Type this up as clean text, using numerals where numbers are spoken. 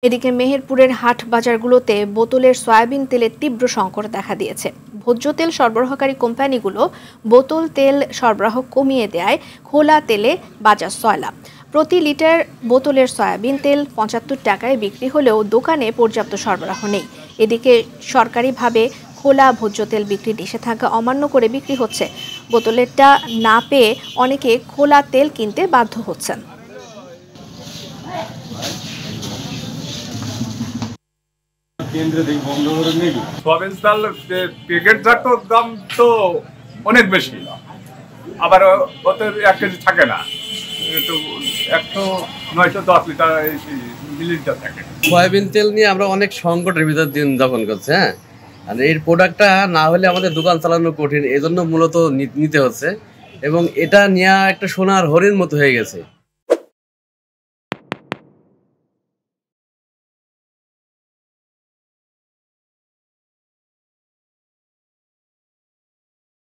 এদিকে মেহেরপুরের হাট বাজারগুলোতে বোতলের সয়াবিন তেলের তীব্র সংকট দেখা দিয়েছে। ভোজ্য তেল সরবরাহকারী কোম্পানিগুলো বোতল তেল সরবরাহ কমিয়ে দেয় খোলা তেলে বাজার সয়লাব। প্রতি লিটার বোতলের সয়াবিন তেল ৭৫ টাকায় বিক্রি হলেও দোকানে পর্যাপ্ত সরবরাহ নেই। এদিকে সরকারিভাবে খোলা ভোজ্য তেল বিক্রি নিষেধাজ্ঞা অমান্য করে বিক্রি হচ্ছে। বোতলেরটা না পেয়ে অনেকে খোলা তেল কিনতে বাধ্য হচ্ছেন। সয়াবিন তেল প্যাকেটজাত দাম তো অনেক বেশি, আবার ওতে 1 কেজি থাকে না, 910 মিলিলিটার থাকে। সয়াবিন তেল নিয়ে আমরা অনেক সংকটের ভিতর দিন যাপন করছি। আর এই প্রোডাক্টটা না হলে আমাদের দোকান চালানো কঠিন, এজন্য মূলত নিতে হচ্ছে এবং এটা নেওয়া একটা সোনার হরিণ মতো হয়ে গেছে।